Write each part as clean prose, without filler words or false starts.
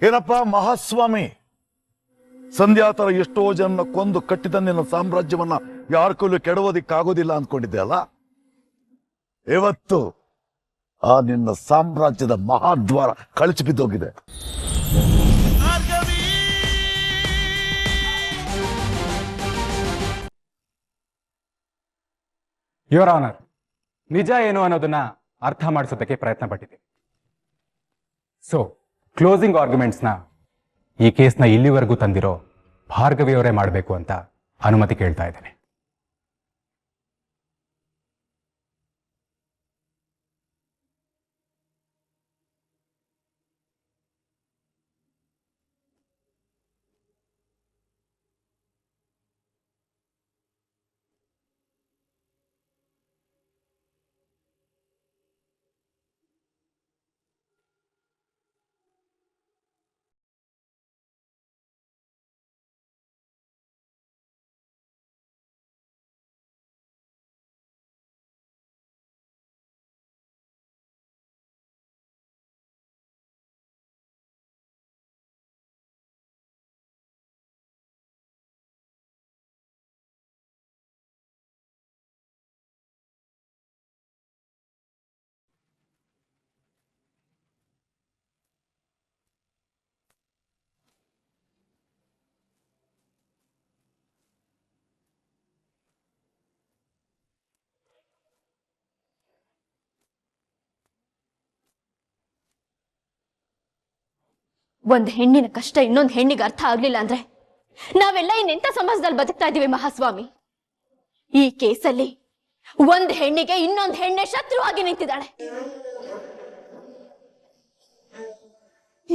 ಏನಪ್ಪ ಮಹಾಸ್ವಾಮಿ, ಸಂಧ್ಯಾತರ ಎಷ್ಟೋ ಜನ ಕೊಂದು ಕಟ್ಟಿದ ನಿನ್ನ ಸಾಮ್ರಾಜ್ಯವನ್ನ ಯಾರ ಕೈಲೂ ಕೆಡವೋದಿಕ್ಕಾಗೋದಿಲ್ಲ ಅಂದ್ಕೊಂಡಿದ್ದೆ ಅಲ್ಲ. ಇವತ್ತು ಆ ನಿನ್ನ ಸಾಮ್ರಾಜ್ಯದ ಮಹಾದ್ವಾರ ಕಳಚಿ ಬಿದ್ದೋಗಿದೆ. ಯುವರ್ ಆನರ್, ನಿಜ ಏನು ಅನ್ನೋದನ್ನ ಅರ್ಥ ಮಾಡಿಸೋದಕ್ಕೆ ಪ್ರಯತ್ನ ಪಟ್ಟಿದ್ದೀವಿ. ಸೊ ಕ್ಲೋಸಿಂಗ್ ಆರ್ಗ್ಯುಮೆಂಟ್ಸ್ನ ಈ ಕೇಸ್ನ ಇಲ್ಲಿವರೆಗೂ ತಂದಿರೋ ಭಾರ್ಗವಿಯವರೇ ಮಾಡಬೇಕು ಅಂತ ಅನುಮತಿ ಕೇಳ್ತಾ ಇದ್ದೇನೆ. ಒಂದ್ ಹೆಣ್ಣಿನ ಕಷ್ಟ ಇನ್ನೊಂದು ಹೆಣ್ಣಿಗೆ ಅರ್ಥ ಆಗ್ಲಿಲ್ಲ ಅಂದ್ರೆ ನಾವೆಲ್ಲ ಇನ್ನೆಂತ ಸಮಾಜದಲ್ಲಿ ಬದುಕ್ತಾ ಇದೀವಿ ಮಹಾಸ್ವಾಮಿ. ಈ ಕೇಸಲ್ಲಿ ಒಂದ್ ಹೆಣ್ಣಿಗೆ ಇನ್ನೊಂದ್ ಹೆಣ್ಣೆ ಶತ್ರುವಾಗಿ ನಿಂತಿದ್ದಾಳೆ.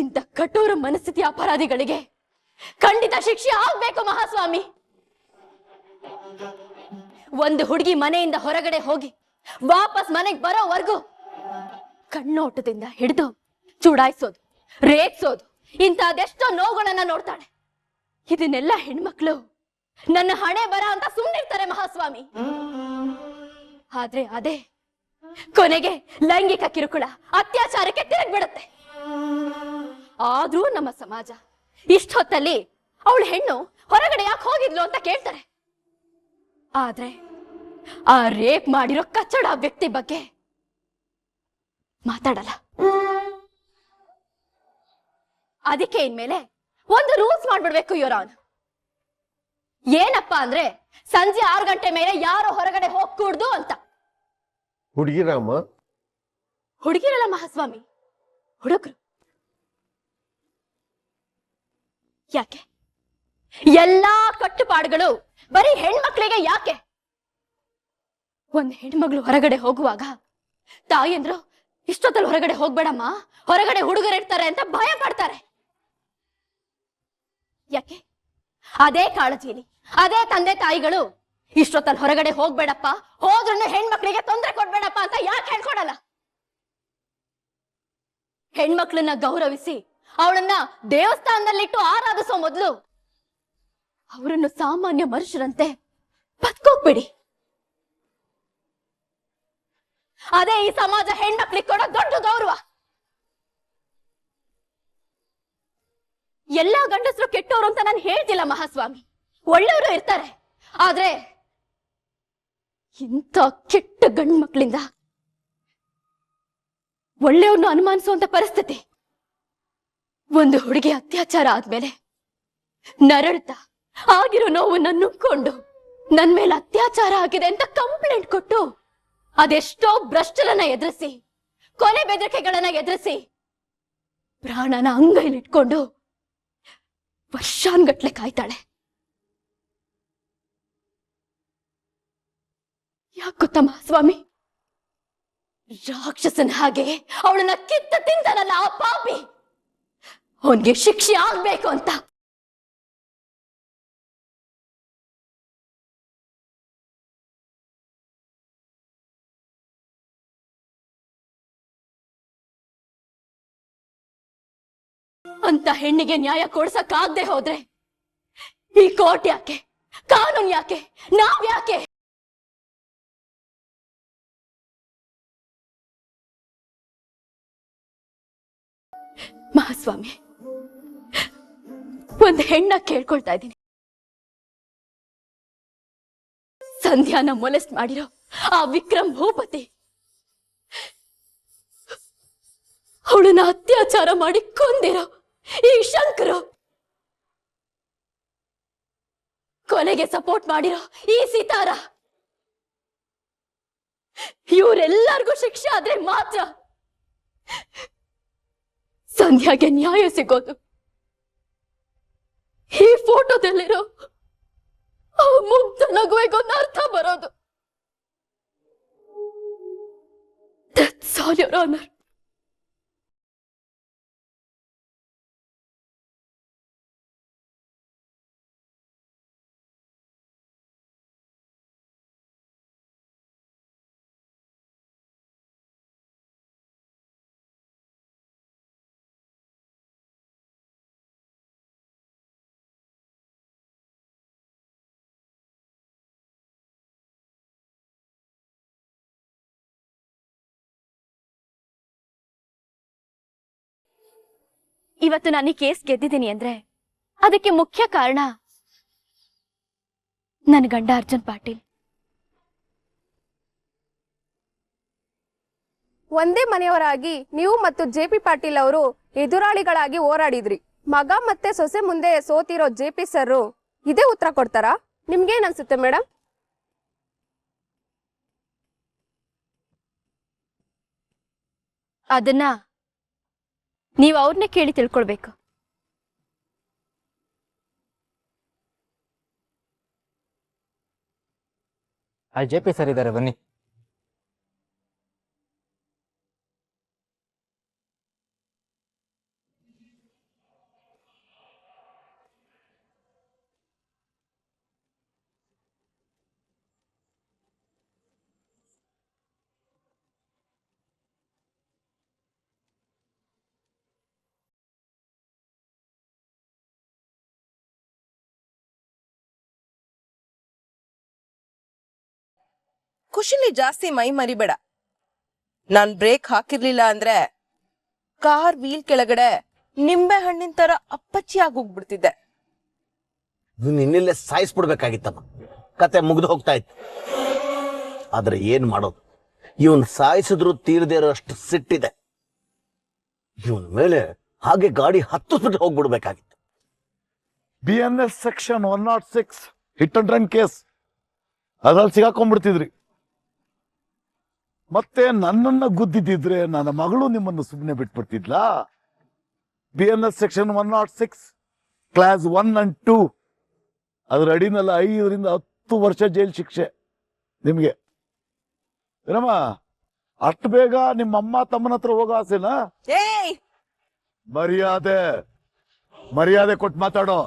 ಇಂಥ ಕಠೋರ ಮನಸ್ಥಿತಿ ಅಪರಾಧಿಗಳಿಗೆ ಖಂಡಿತ ಶಿಕ್ಷೆ ಆಗ್ಬೇಕು ಮಹಾಸ್ವಾಮಿ. ಒಂದು ಹುಡುಗಿ ಮನೆಯಿಂದ ಹೊರಗಡೆ ಹೋಗಿ ವಾಪಸ್ ಮನೆಗೆ ಬರೋವರೆಗೂ ಕಣ್ಣೋಟದಿಂದ ಹಿಡಿದು ಚುಡಾಯಿಸೋದು, ರೇಗ್ಸೋದು, ಇಂಥದೆಷ್ಟೋ ನೋವುಗಳನ್ನ ನೋಡ್ತಾಳೆ. ಇದನ್ನೆಲ್ಲ ಹೆಣ್ಮಕ್ಳು ನನ್ನ ಹಣೆ ಬರ ಅಂತ ಸುಮ್ಮನಿರ್ತಾರೆ ಮಹಾಸ್ವಾಮಿ. ಆದ್ರೆ ಅದೇ ಕೊನೆಗೆ ಲೈಂಗಿಕ ಕಿರುಕುಳ, ಅತ್ಯಾಚಾರಕ್ಕೆ ತಿರುಗ್ಬಿಡುತ್ತೆ. ಆದ್ರೂ ನಮ್ಮ ಸಮಾಜ ಇಷ್ಟೊತ್ತಲ್ಲಿ ಅವಳು ಹೆಣ್ಣು ಹೊರಗಡೆ ಯಾಕೆ ಹೋಗಿದ್ಲು ಅಂತ ಕೇಳ್ತಾರೆ. ಆದ್ರೆ ಆ ರೇಪ್ ಮಾಡಿರೋ ಕಚ್ಚಡ ವ್ಯಕ್ತಿ ಬಗ್ಗೆ ಮಾತಾಡಲ್ಲ. ಅದಕ್ಕೆ ಇನ್ಮೇಲೆ ಒಂದು ರೂಲ್ಸ್ ಮಾಡ್ಬಿಡ್ಬೇಕು ಯುವರಾನ್. ಏನಪ್ಪಾ ಅಂದ್ರೆ ಸಂಜೆ 6 ಗಂಟೆ ಮೇಲೆ ಯಾರು ಹೊರಗಡೆ ಹೋಗ್ಕೂಡ್ದು ಅಂತ. ಹುಡುಗಿರಾಮ, ಹುಡುಗಿರಲ್ಲ ಮಹಾಸ್ವಾಮಿ, ಹುಡುಗರು. ಯಾಕೆ ಎಲ್ಲಾ ಕಟ್ಟುಪಾಡುಗಳು ಬರೀ ಹೆಣ್ಮಕ್ಳಿಗೆ ಯಾಕೆ? ಒಂದ್ ಹೆಣ್ಮಗಳು ಹೊರಗಡೆ ಹೋಗುವಾಗ ತಾಯಂದ್ರು ಇಷ್ಟೊತ್ತಲ್ಲಿ ಹೊರಗಡೆ ಹೋಗ್ಬೇಡಮ್ಮ, ಹೊರಗಡೆ ಹುಡುಗರಿರ್ತಾರೆ ಅಂತ ಭಯ ಪಡ್ತಾರೆ. ಯಾಕೆ? ಅದೇ ಕಾಳಜಿಲಿ ಅದೇ ತಂದೆ ತಾಯಿಗಳು ಇಷ್ಟೊತ್ತಲ್ಲಿ ಹೊರಗಡೆ ಹೋಗ್ಬೇಡಪ್ಪ, ಹೋದ್ರೂ ಹೆಣ್ಮಕ್ಳಿಗೆ ತೊಂದರೆ ಕೊಡ್ಬೇಡಪ್ಪ ಅಂತ ಯಾಕೆ ಹೇಳ್ಕೊಡಲ್ಲ? ಹೆಣ್ಮಕ್ಳನ್ನ ಗೌರವಿಸಿ ಅವಳನ್ನ ದೇವಸ್ಥಾನದಲ್ಲಿಟ್ಟು ಆರಾಧಿಸೋ ಮೊದಲು ಅವರನ್ನು ಸಾಮಾನ್ಯ ಮನುಷ್ಯರಂತೆ ಬದುಕೋಗ್ಬಿಡಿ. ಅದೇ ಈ ಸಮಾಜ ಹೆಣ್ಮಕ್ಳಿಗೆ ಕೊಡೋ ದೊಡ್ಡ ಗೌರವ. ಎಲ್ಲಾ ಗಂಡಸರು ಕೆಟ್ಟವರು ಅಂತ ನಾನು ಹೇಳ್ತಿಲ್ಲ ಮಹಾಸ್ವಾಮಿ, ಒಳ್ಳೆಯವರು ಇರ್ತಾರೆ. ಆದ್ರೆ ಇಂಥ ಕೆಟ್ಟ ಗಂಡು ಮಕ್ಕಳಿಂದ ಒಳ್ಳೆಯವ್ರನ್ನು ಅನುಮಾನಿಸುವಂತ ಪರಿಸ್ಥಿತಿ. ಒಂದು ಹುಡುಗಿ ಅತ್ಯಾಚಾರ ಆದ್ಮೇಲೆ ನರಳ್ತಾ ಆಗಿರೋ ನೋವನ್ನ ನುಂಗ್ಕೊಂಡು ನನ್ ಮೇಲೆ ಅತ್ಯಾಚಾರ ಆಗಿದೆ ಅಂತ ಕಂಪ್ಲೇಂಟ್ ಕೊಟ್ಟು ಅದೆಷ್ಟೋ ಭ್ರಷ್ಟರನ್ನ ಎದುರಿಸಿ, ಕೊಲೆ ಬೆದರಿಕೆಗಳನ್ನ ಎದುರಿಸಿ, ಪ್ರಾಣನ ಅಂಗೈಲಿಟ್ಕೊಂಡು ವರ್ಷಾನ್ಗಟ್ಲೆ ಕಾಯ್ತಾಳೆ. ಯಾಕೆ ಗೊತ್ತಾ ಮಹಾಸ್ವಾಮಿ? ರಾಕ್ಷಸನ ಹಾಗೆ ಅವಳನ್ನ ಕಿತ್ತ ತಿಂತಾನಲ್ಲ ಆ ಪಾಪಿ, ಅವನ್ಗೆ ಶಿಕ್ಷೆ ಆಗ್ಬೇಕು ಅಂತ. ಅಂತ ಹೆಣ್ಣಿಗೆ ನ್ಯಾಯ ಕೊಡ್ಸಕ್ಕಾಗದೆ ಹೋದ್ರೆ ಈ ಕೋರ್ಟ್ ಯಾಕೆ, ಕಾನೂನು ಯಾಕೆ, ನಾವ್ ಯಾಕೆ? ಮಹಾಸ್ವಾಮಿ, ಒಂದು ಹೆಣ್ಣ ಕೇಳ್ಕೊಳ್ತಾ ಇದ್ದೀನಿ. ಸಂಧ್ಯಾನ ಮೊಲೆಸ್ಟ್ ಮಾಡಿರೋ ಆ ವಿಕ್ರಮ್ ಭೂಪತಿ ಅವಳನ್ನ ಅತ್ಯಾಚಾರ ಮಾಡಿ ಕೊಂದಿರೋ ಈ ಶಂಕರು ಕೊಲೆಗೆ ಸಪೋರ್ಟ್ ಮಾಡಿರೋ ಈ ಸಿತಾರ ಇವರೆಲ್ಲರಿಗೂ ಶಿಕ್ಷೆ ಆದ್ರೆ ಮಾತ್ರ ಸಂಧ್ಯಾಗೆ ನ್ಯಾಯ ಸಿಗೋದು. ಈ ಫೋಟೋದಲ್ಲಿರೋ ಆ ಮುಗ್ಧ ನಗುವೆಗೊಂದು ಅರ್ಥ ಬರೋದು. That's all, Your Honor. ಇವತ್ತು ನಾನು ಈ ಕೇಸ್ ಗೆದ್ದಿದ್ದೀನಿ ಅಂದ್ರೆ ಅದಕ್ಕೆ ಮುಖ್ಯ ಕಾರಣ ನನ್ನ ಗಂಡ ಅರ್ಜುನ್ ಪಾಟೀಲ್. ಒಂದೇ ಮನೆಯವರಾಗಿ ನೀವು ಮತ್ತು ಜೆ.ಪಿ. ಪಾಟೀಲ್ ಅವರು ಎದುರಾಳಿಗಳಾಗಿ ಹೋರಾಡಿದ್ರಿ. ಮಗ ಮತ್ತೆ ಸೊಸೆ ಮುಂದೆ ಸೋತಿರೋ ಜೆ.ಪಿ. ಸರ್ ಇದೇ ಉತ್ತರ ಕೊಡ್ತಾರಾ? ನಿಮ್ಗೇನ್ ಅನ್ಸುತ್ತೆ ಮೇಡಮ್? ಅದನ್ನ ನೀವು ಅವ್ರನ್ನೇ ಕೇಳಿ ತಿಳ್ಕೊಳ್ಬೇಕು. ಜೆ.ಪಿ. ಸರ್ ಇದ್ದಾರೆ, ಬನ್ನಿ. ಖುಷಿಲಿ ಜಾಸ್ತಿ ಮೈ ಮರಿಬೇಡ. ನಾನ್ ಬ್ರೇಕ್ ಹಾಕಿರ್ಲಿಲ್ಲ ಅಂದ್ರೆ ಕಾರ್ ವೀಲ್ ಕೆಳಗಡೆ ನಿಂಬೆ ಹಣ್ಣಿನ ತರ ಅಪ್ಪಚ್ಚಿ ಆಗೋಗ್ಬಿಡ್ತಿದ್ದೆ. ನಿನ್ನೆಲ್ಲೇ ಸಾಯಿಸ್ಬಿಡ್ಬೇಕಾಗಿತ್ತಮ್ಮ. ಕತೆ ಮುಗ್ದು ಹೋಗ್ತಾ ಇತ್ತು. ಆದ್ರೆ ಏನ್ ಮಾಡೋದು, ಇವನ್ ಸಾಯಿಸಿದ್ರು ತೀರದೇ ಇರೋ ಅಷ್ಟು ಸಿಟ್ಟಿದೆ. ಇವನ್ ಮೇಲೆ ಹಾಗೆ ಗಾಡಿ ಹತ್ತಿಸ್ಬಿಟ್ಟು ಹೋಗ್ಬಿಡ್ಬೇಕಾಗಿತ್ತು. BNS section 106 hit and run case ಅದ್ರಲ್ಲಿ ಸಿಗಾಕೊಂಡ್ಬಿಡ್ತಿದ್ರಿ. ಮತ್ತೆ ನನ್ನನ್ನ ಗುದ್ದಿದ್ದಿದ್ರೆ ನನ್ನ ಮಗಳು ನಿಮ್ಮನ್ನು ಸುಮ್ಮನೆ ಬಿಟ್ಬಿಡ್ತಿದ್ಲಾ? BNS ಸೆಕ್ಷನ್ 106 ಕ್ಲಾಸ್ 1 and 2 ಅದ್ರ ಅಡಿನಲ್ಲ 5 ರಿಂದ 10 ವರ್ಷ ಜೈಲ್ ಶಿಕ್ಷೆ ನಿಮ್ಗೆ. ಏನಮ್ಮ ಅಷ್ಟು ಬೇಗ ನಿಮ್ಮಮ್ಮ ತಮ್ಮನ ಹತ್ರ ಹೋಗೋ ಆಸೆನಾ? ಏಯ್, ಮರ್ಯಾದೆ ಕೊಟ್ಟು ಮಾತಾಡೋ.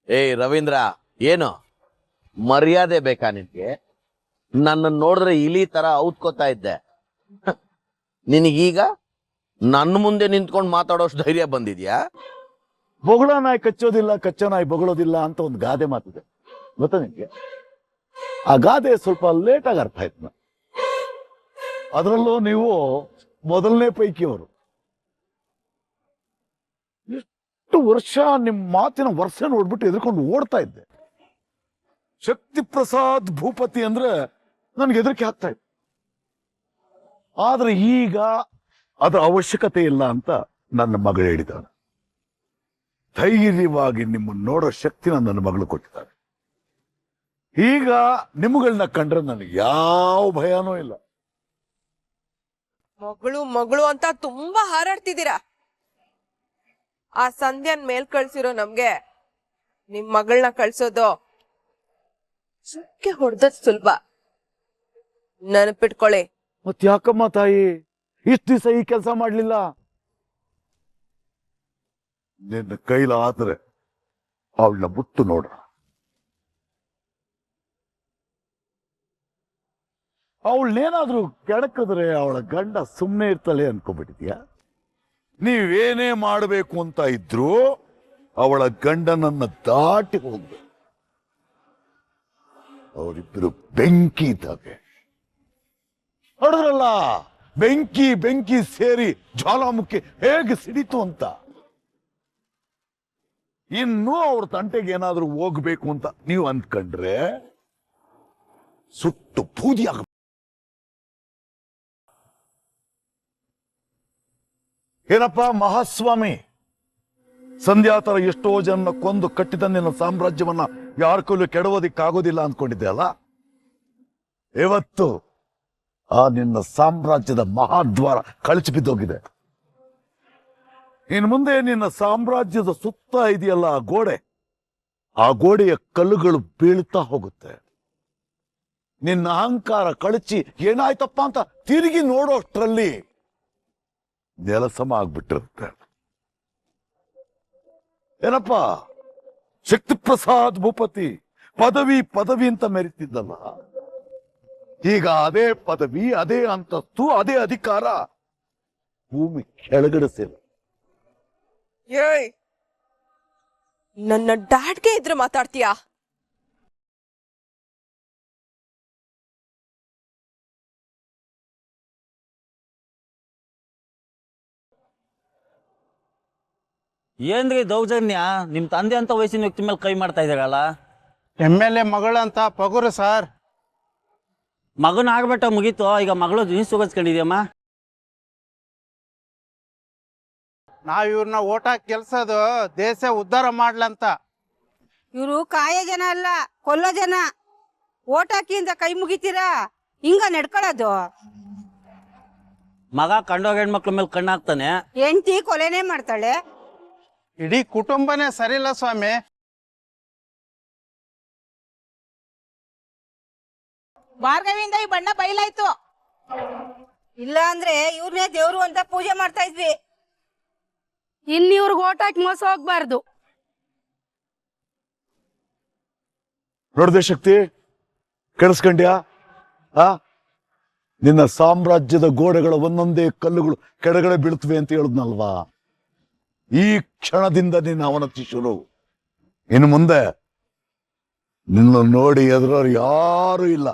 ಏಯ್ ರವೀಂದ್ರ, ಏನು ಮರ್ಯಾದೆ ಬೇಕಾ ನಿನ್ಗೆ? ನನ್ನ ನೋಡಿದ್ರೆ ಇಲಿ ತರ ಔತ್ಕೋತಾ ಇದ್ದೆ. ನಿನಗೀಗ ನನ್ನ ಮುಂದೆ ನಿಂತ್ಕೊಂಡು ಮಾತಾಡೋಷ್ಟು ಧೈರ್ಯ ಬಂದಿದ್ಯಾ? ಬೊಗಳ ನಾಯಿ ಕಚ್ಚೋದಿಲ್ಲ, ಕಚ್ಚೋ ನಾಯಿ ಬೊಗಳೋದಿಲ್ಲ ಅಂತ ಒಂದು ಗಾದೆ ಮಾತಿದೆ, ಗೊತ್ತಾ ನಿಮ್ಗೆ? ಆ ಗಾದೆ ಸ್ವಲ್ಪ ಲೇಟಾಗಿ ಅರ್ಥ ಆಯ್ತು. ಅದರಲ್ಲೂ ನೀವು ಮೊದಲನೇ ಪೈಕಿಯವರು. ಎಷ್ಟು ವರ್ಷ ನಿಮ್ಮ ಮಾತಿನ ವರ್ಷ ನೋಡ್ಬಿಟ್ಟು ಎದ್ಕೊಂಡು ಓಡ್ತಾ ಇದ್ದೆ. ಶಕ್ತಿ ಪ್ರಸಾದ್ ಭೂಪತಿ ಅಂದ್ರೆ ನನ್ಗೆ ಹೆದರಿಕೆ ಆಗ್ತಾ ಇತ್ತು. ಆದ್ರೆ ಈಗ ಅದರ ಅವಶ್ಯಕತೆ ಇಲ್ಲ ಅಂತ ನನ್ನ ಮಗಳು ಹೇಳಿದ್ದಾಳೆ. ಧೈರ್ಯವಾಗಿ ನಿಮ್ಮನ್ನು ನೋಡೋ ಶಕ್ತಿನ ನನ್ನ ಮಗಳು ಕೊಟ್ಟಿದ್ದಾರೆ. ಈಗ ನಿಮ್ಮಗಳನ್ನ ಕಂಡ್ರೆ ನನಗೆ ಯಾವ ಭಯನೂ ಇಲ್ಲ. ಮಗಳು ಮಗಳು ಅಂತ ತುಂಬಾ ಹಾರಾಡ್ತಿದ್ದೀರಾ. ಆ ಸಂಧ್ಯಾನ್ ಮೇಲ್ ಕಳ್ಸಿರೋ ನಮ್ಗೆ ನಿಮ್ ಮಗಳನ್ನ ಕಳ್ಸೋದು ಸುಕ್ಕೆ ಹೊಡೆದದ್ ಸುಲಭ. ನೆನಪಿಟ್ಕೊಳ್ಳಿ. ಮತ್ ಯಾಕಮ್ಮ ತಾಯಿ ಇಷ್ಟು ದಿವಸ ಈ ಕೆಲಸ ಮಾಡ್ಲಿಲ್ಲ? ನಿನ್ನ ಕೈಲಾದ್ರೆ ಅವಳನ್ನ ಮುಟ್ಟು ನೋಡ್ರ. ಅವಳನ್ನೇನಾದ್ರೂ ಕೆಣಕಿದ್ರೆ ಅವಳ ಗಂಡ ಸುಮ್ಮನೆ ಇರ್ತಾಳೆ ಅನ್ಕೋಬಿಟ್ಟಿದ್ಯಾ? ನೀವೇನೇ ಮಾಡಬೇಕು ಅಂತ ಇದ್ರು ಅವಳ ಗಂಡನನ್ನ ದಾಟಿ ಹೋಗ್ಬೇಕು. ಅವರಿಬ್ಬರು ಬೆಂಕಿ ಇದ್ದಾಗೆ. ನೋಡಿದ್ರಲ್ಲ, ಬೆಂಕಿ ಬೆಂಕಿ ಸೇರಿ ಜ್ವಾಲಾಮುಖಿ ಹೇಗೆ ಸಿಡಿತು ಅಂತ. ಇನ್ನೂ ಅವ್ರ ತಂಟೆಗೆ ಏನಾದ್ರೂ ಹೋಗ್ಬೇಕು ಅಂತ ನೀವು ಅಂದ್ಕೊಂಡ್ರೆ ಸುಟ್ಟು ಬೂದಿಯಾಗ. ಏನಪ್ಪ ಮಹಾಸ್ವಾಮಿ, ಸಂಧ್ಯಾ ತರ ಎಷ್ಟೋ ಜನ ಕೊಂದು ಕಟ್ಟಿದ ನಿನ್ನ ಸಾಮ್ರಾಜ್ಯವನ್ನ ಯಾರ ಕೈಲೂ ಕೆಡವೋದಿಕ್ಕಾಗೋದಿಲ್ಲ ಅಂದ್ಕೊಂಡಿದ್ದೆ ಅಲ್ಲ. ಇವತ್ತು ಆ ನಿನ್ನ ಸಾಮ್ರಾಜ್ಯದ ಮಹಾದ್ವಾರ ಕಳಚಿ ಬಿದ್ದೋಗಿದೆ. ಇನ್ನು ಮುಂದೆ ನಿನ್ನ ಸಾಮ್ರಾಜ್ಯದ ಸುತ್ತ ಇದೆಯಲ್ಲ ಆ ಗೋಡೆಯ ಕಲ್ಲುಗಳು ಬೀಳ್ತಾ ಹೋಗುತ್ತೆ. ನಿನ್ನ ಅಹಂಕಾರ ಕಳಚಿ ಏನಾಯ್ತಪ್ಪ ಅಂತ ತಿರುಗಿ ನೋಡೋಷ್ಟ್ರಲ್ಲಿ ನೆಲಸಮ ಆಗ್ಬಿಟ್ಟಿರುತ್ತೆ. ಏನಪ್ಪ ಶಕ್ತಿ ಪ್ರಸಾದ್ ಭೂಪತಿ ಪದವಿ ಅಂತ ಮೆರಿತಿದ್ದಲ್ಲ, ಈಗ ಅದೇ ಪದವಿ, ಅದೇ ಅಂತಸ್ತು, ಅದೇ ಅಧಿಕಾರ ಭೂಮಿ ಕೆಳಗಡೆ ಸೇರಿ. ಏಯ್, ನನ್ನ ಡ್ಯಾಡ್ಗೆ ಇದ್ರೆ ಮಾತಾಡ್ತೀಯಾ? ಏನ್ರಿ ದೌರ್ಜನ್ಯ? ನಿಮ್ ತಂದೆ ಅಂತ ವಯಸ್ಸಿನ ವ್ಯಕ್ತಿ ಮೇಲೆ ಕೈ ಮಾಡ್ತಾ ಇದ್ದೀರಲ್ಲ. MLA ಮಗಳಂತ ಪಗುರು ಸರ್. ಮಗನ ಆಗ್ಬಿಟ್ಟ ಮುಗೀತು, ಈಗ ಮಗಳು ನೀನ್ ಸುಗಸ್ಕೊಂಡಿದ್ಯಮ್ಮ. ನಾವ್ ಇವ್ರನ್ನ ಓಟ್ ಹಾಕಿ ಗೆಲ್ಸೋದು ದೇಶ ಉದ್ಧಾರ ಮಾಡ್ಲಂತ. ಇವರು ಕಾಯ ಜನ ಅಲ್ಲ, ಕೊಲ್ಲೋ ಜನ. ಓಟ್ ಹಾಕಿ ಅಂತ ಕೈ ಮುಗಿತೀರಾ? ಹಿಂಗ ನಡ್ಕೊಳ್ಳೋದು? ಮಗ ಕಂಡೋಗ ಹೆಣ್ಮಕ್ಳ ಮೇಲೆ ಕಣ್ಣಾಕ್ತಾನೆ, ಹೆಂಡತಿ ಕೊಲೆನೇ ಮಾಡ್ತಾಳೆ. ಇಡೀ ಕುಟುಂಬನೇ ಸರಿಲ್ಲ ಸ್ವಾಮಿ. ಭಾರ್ಗವಿಯಿಂದ ಈ ಬಣ್ಣ ಬಯಲಾಯ್ತು. ಇಲ್ಲ ಅಂದ್ರೆ ಇವ್ರನ್ನೇ ದೇವ್ರು ಅಂತ ಪೂಜೆ ಮಾಡ್ತಾ ಇದ್ವಿ. ಇನ್ ಇವ್ರಿಗೆ ಓಟ್ ಹಾಕಿ ಮೋಸ ಹೋಗ್ಬಾರ್ದು. ನೋಡಿದೆ ಶಕ್ತಿ, ಕೇಳಿಸ್ಕೊಂಡ್ಯಾ? ನಿನ್ನ ಸಾಮ್ರಾಜ್ಯದ ಗೋಡೆಗಳ ಒಂದೊಂದೇ ಕಲ್ಲುಗಳು ಕೆಳಗಡೆ ಬೀಳ್ತವೆ ಅಂತ ಹೇಳಿದ್ನಲ್ವಾ? ಈ ಕ್ಷಣದಿಂದ ನಿನ್ನ ಅವನತಿ ಶುರು. ಇನ್ನು ಮುಂದೆ ನಿನ್ನ ನೋಡಿ ಎದುರೋರು ಯಾರೂ ಇಲ್ಲ.